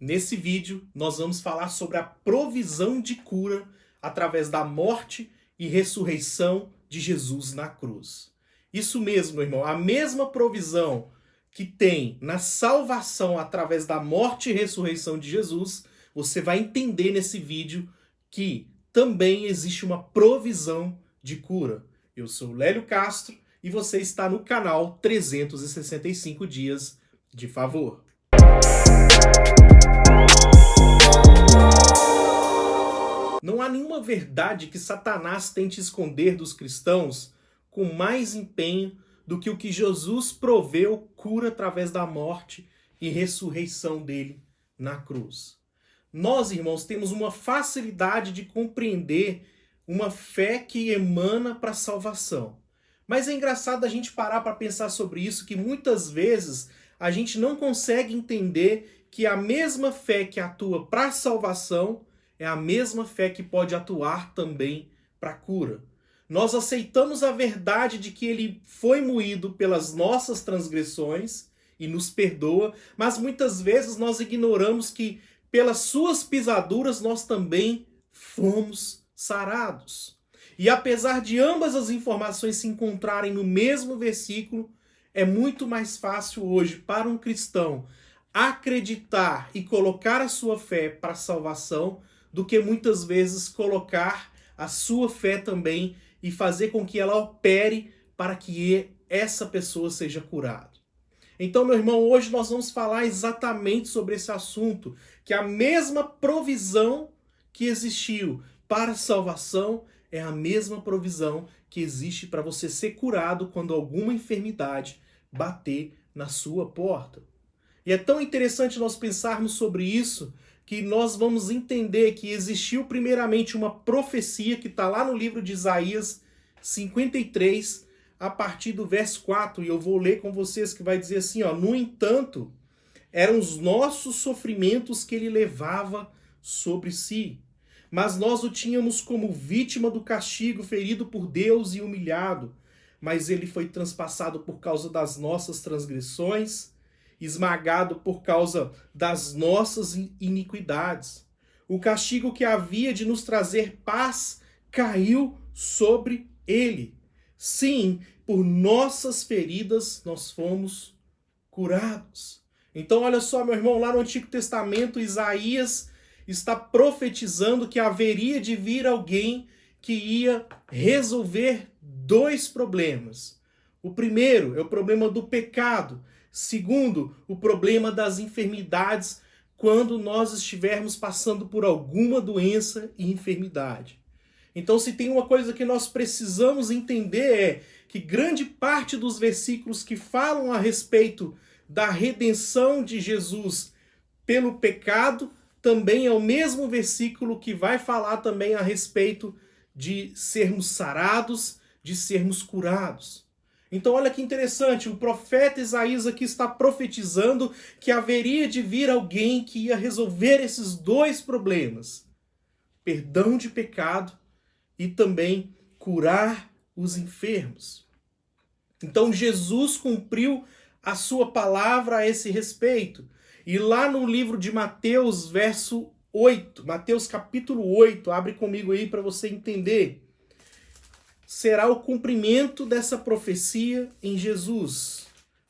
Nesse vídeo, nós vamos falar sobre a provisão de cura através da morte e ressurreição de Jesus na cruz. Isso mesmo, meu irmão, a mesma provisão que tem na salvação através da morte e ressurreição de Jesus, você vai entender nesse vídeo que também existe uma provisão de cura. Eu sou o Lélio Castro e você está no canal 365 Dias de Favor. Não há nenhuma verdade que Satanás tente esconder dos cristãos com mais empenho do que o que Jesus proveu cura através da morte e ressurreição dele na cruz. Nós, irmãos, temos uma facilidade de compreender uma fé que emana para a salvação. Mas é engraçado a gente parar para pensar sobre isso, que muitas vezes a gente não consegue entender que a mesma fé que atua para a salvação é a mesma fé que pode atuar também para a cura. Nós aceitamos a verdade de que ele foi moído pelas nossas transgressões e nos perdoa, mas muitas vezes nós ignoramos que pelas suas pisaduras nós também fomos sarados. E apesar de ambas as informações se encontrarem no mesmo versículo, é muito mais fácil hoje para um cristão acreditar e colocar a sua fé para a salvação do que muitas vezes colocar a sua fé também e fazer com que ela opere para que essa pessoa seja curada. Então, meu irmão, hoje nós vamos falar exatamente sobre esse assunto, que a mesma provisão que existiu para a salvação é a mesma provisão que existe para você ser curado quando alguma enfermidade bater na sua porta. E é tão interessante nós pensarmos sobre isso, que nós vamos entender que existiu primeiramente uma profecia que está lá no livro de Isaías 53, a partir do verso 4, e eu vou ler com vocês, que vai dizer assim, ó: no entanto, eram os nossos sofrimentos que ele levava sobre si, mas nós o tínhamos como vítima do castigo, ferido por Deus e humilhado, mas ele foi transpassado por causa das nossas transgressões, esmagado por causa das nossas iniquidades. O castigo que havia de nos trazer paz caiu sobre ele. Sim, por nossas feridas nós fomos curados. Então olha só, meu irmão, lá no Antigo Testamento, Isaías está profetizando que haveria de vir alguém que ia resolver dois problemas. O primeiro é o problema do pecado. Segundo, o problema das enfermidades, quando nós estivermos passando por alguma doença e enfermidade. Então, se tem uma coisa que nós precisamos entender é que grande parte dos versículos que falam a respeito da redenção de Jesus pelo pecado, também é o mesmo versículo que vai falar também a respeito de sermos sarados, de sermos curados. Então olha que interessante, o profeta Isaías aqui está profetizando que haveria de vir alguém que ia resolver esses dois problemas: perdão de pecado e também curar os enfermos. Então Jesus cumpriu a sua palavra a esse respeito. E lá no livro de Mateus, verso 8, Mateus capítulo 8, abre comigo aí para você entender. Será o cumprimento dessa profecia em Jesus.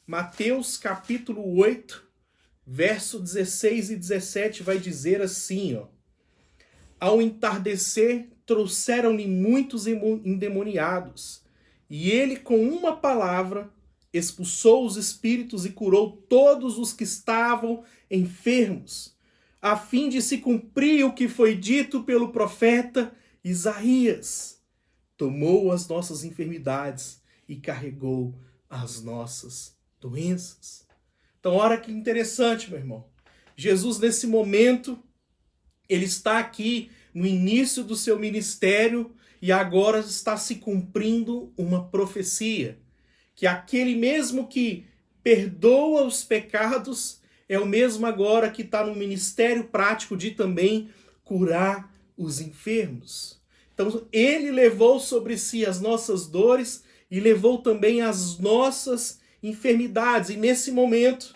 Mateus capítulo 8, verso 16 e 17 vai dizer assim, ó: ao entardecer, trouxeram-lhe muitos endemoniados, e ele com uma palavra expulsou os espíritos e curou todos os que estavam enfermos, a fim de se cumprir o que foi dito pelo profeta Isaías. Tomou as nossas enfermidades e carregou as nossas doenças. Então, olha que interessante, meu irmão. Jesus, nesse momento, ele está aqui no início do seu ministério e agora está se cumprindo uma profecia. Que aquele mesmo que perdoa os pecados é o mesmo agora que está no ministério prático de também curar os enfermos. Então, ele levou sobre si as nossas dores e levou também as nossas enfermidades. E nesse momento,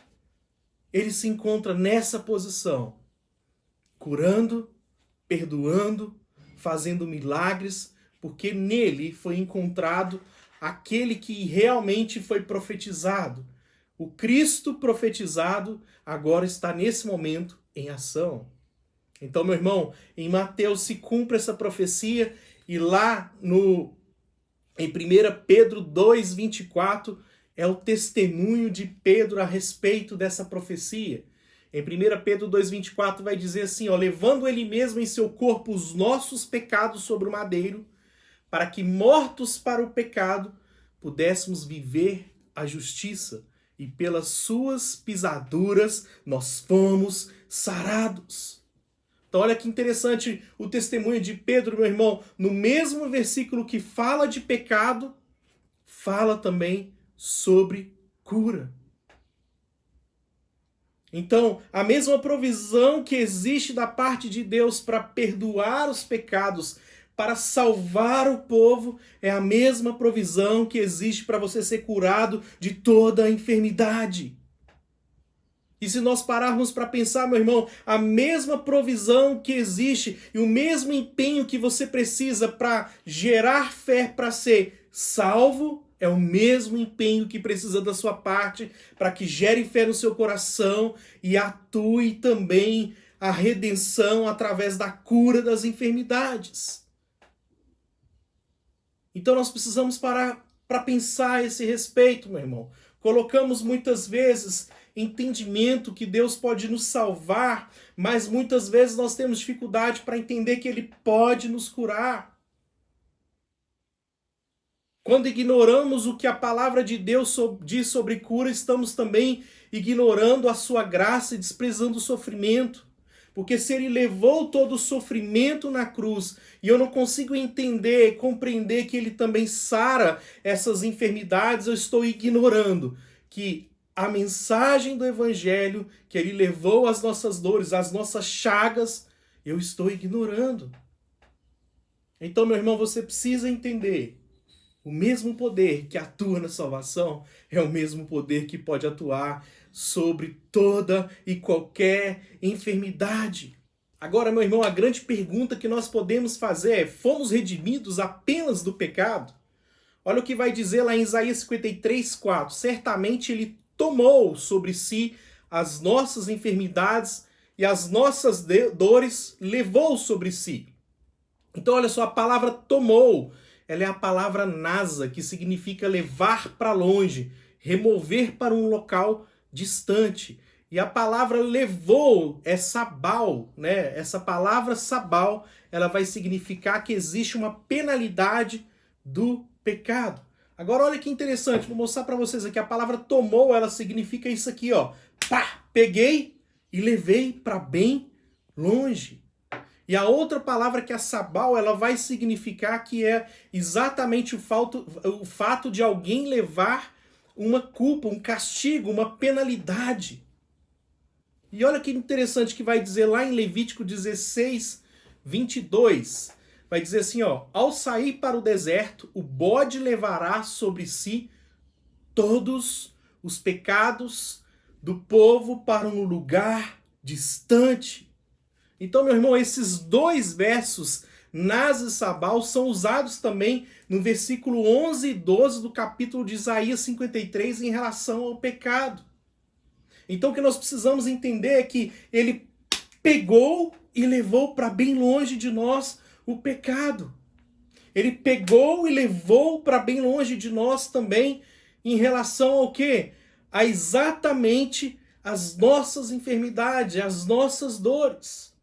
ele se encontra nessa posição curando, perdoando, fazendo milagres, porque nele foi encontrado aquele que realmente foi profetizado. O Cristo profetizado agora está nesse momento em ação. Então, meu irmão, em Mateus se cumpre essa profecia e lá em 1 Pedro 2:24 é o testemunho de Pedro a respeito dessa profecia. Em 1 Pedro 2:24 vai dizer assim, ó, levando ele mesmo em seu corpo os nossos pecados sobre o madeiro, para que mortos para o pecado pudéssemos viver a justiça, e pelas suas pisaduras nós fomos sarados. Então olha que interessante o testemunho de Pedro, meu irmão, no mesmo versículo que fala de pecado, fala também sobre cura. Então, a mesma provisão que existe da parte de Deus para perdoar os pecados, para salvar o povo, é a mesma provisão que existe para você ser curado de toda a enfermidade. E se nós pararmos para pensar, meu irmão, a mesma provisão que existe e o mesmo empenho que você precisa para gerar fé para ser salvo, é o mesmo empenho que precisa da sua parte para que gere fé no seu coração e atue também a redenção através da cura das enfermidades. Então nós precisamos parar para pensar a esse respeito, meu irmão. Colocamos muitas vezes entendimento que Deus pode nos salvar, mas muitas vezes nós temos dificuldade para entender que Ele pode nos curar. Quando ignoramos o que a palavra de Deus diz sobre cura, estamos também ignorando a sua graça e desprezando o sofrimento. Porque se Ele levou todo o sofrimento na cruz e eu não consigo entender, compreender que Ele também sara essas enfermidades, eu estou ignorando que a mensagem do Evangelho, que Ele levou as nossas dores, as nossas chagas, eu estou ignorando. Então, meu irmão, você precisa entender. O mesmo poder que atua na salvação é o mesmo poder que pode atuar sobre toda e qualquer enfermidade. Agora, meu irmão, a grande pergunta que nós podemos fazer é: fomos redimidos apenas do pecado? Olha o que vai dizer lá em Isaías 53:4. Certamente Ele tomou sobre si as nossas enfermidades e as nossas dores levou sobre si. Então, olha só, a palavra tomou, ela é a palavra nasa, que significa levar para longe, remover para um local distante. E a palavra levou é sabal, né? Essa palavra sabal, ela vai significar que existe uma penalidade do pecado. Agora olha que interessante, vou mostrar para vocês aqui, a palavra tomou, ela significa isso aqui, ó. Pá, peguei e levei para bem longe. E a outra palavra, que é sabal, ela vai significar que é exatamente o fato de alguém levar uma culpa, um castigo, uma penalidade. E olha que interessante que vai dizer lá em Levítico 16:22. Vai dizer assim, ó: ao sair para o deserto, o bode levará sobre si todos os pecados do povo para um lugar distante. Então, meu irmão, esses dois versos, Nas e Sabal, são usados também no versículo 11 e 12 do capítulo de Isaías 53 em relação ao pecado. Então, o que nós precisamos entender é que Ele pegou e levou para bem longe de nós o pecado. Ele pegou e levou para bem longe de nós também em relação ao quê? A exatamente as nossas enfermidades, as nossas dores.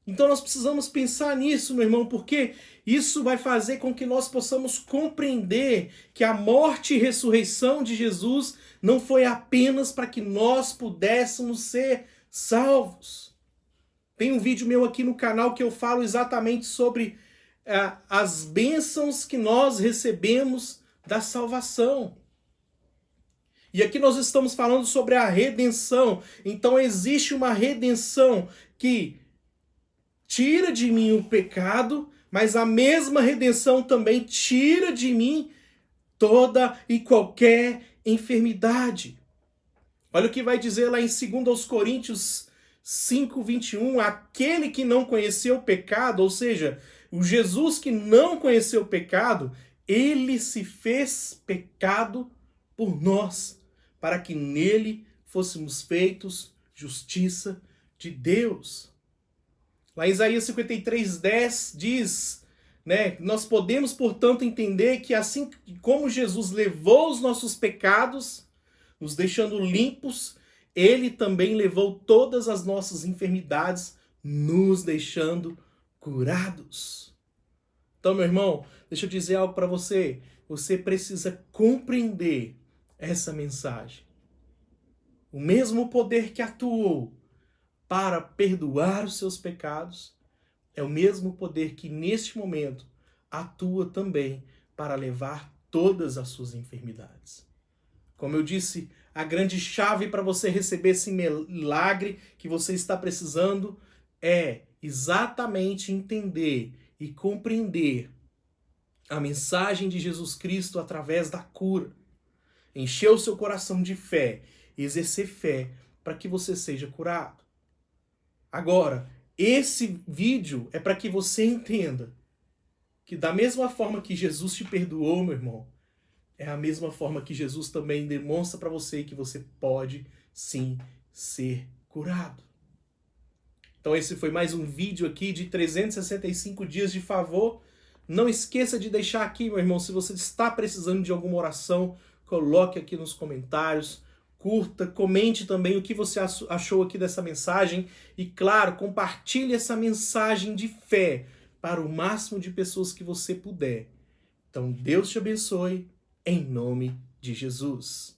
Então nós precisamos pensar nisso, meu irmão, porque isso vai fazer com que nós possamos compreender que a morte e ressurreição de Jesus não foi apenas para que nós pudéssemos ser salvos. Tem um vídeo meu aqui no canal que eu falo exatamente sobre as bênçãos que nós recebemos da salvação. E aqui nós estamos falando sobre a redenção. Então existe uma redenção que tira de mim o pecado, mas a mesma redenção também tira de mim toda e qualquer enfermidade. Olha o que vai dizer lá em 2 Coríntios 5:21, aquele que não conheceu o pecado, ou seja, o Jesus que não conheceu o pecado, ele se fez pecado por nós, para que nele fôssemos feitos justiça de Deus. Lá em Isaías 53:10 diz, né, nós podemos, portanto, entender que assim como Jesus levou os nossos pecados, nos deixando limpos, ele também levou todas as nossas enfermidades, nos deixando curados. Então, meu irmão, deixa eu dizer algo para você. Você precisa compreender essa mensagem. O mesmo poder que atuou para perdoar os seus pecados é o mesmo poder que, neste momento, atua também para levar todas as suas enfermidades. Como eu disse, a grande chave para você receber esse milagre que você está precisando é exatamente entender e compreender a mensagem de Jesus Cristo através da cura. Encher o seu coração de fé e exercer fé para que você seja curado. Agora, esse vídeo é para que você entenda que da mesma forma que Jesus te perdoou, meu irmão, é a mesma forma que Jesus também demonstra para você que você pode sim ser curado. Então esse foi mais um vídeo aqui de 365 dias de favor. Não esqueça de deixar aqui, meu irmão, se você está precisando de alguma oração, coloque aqui nos comentários, curta, comente também o que você achou aqui dessa mensagem e, claro, compartilhe essa mensagem de fé para o máximo de pessoas que você puder. Então Deus te abençoe, em nome de Jesus.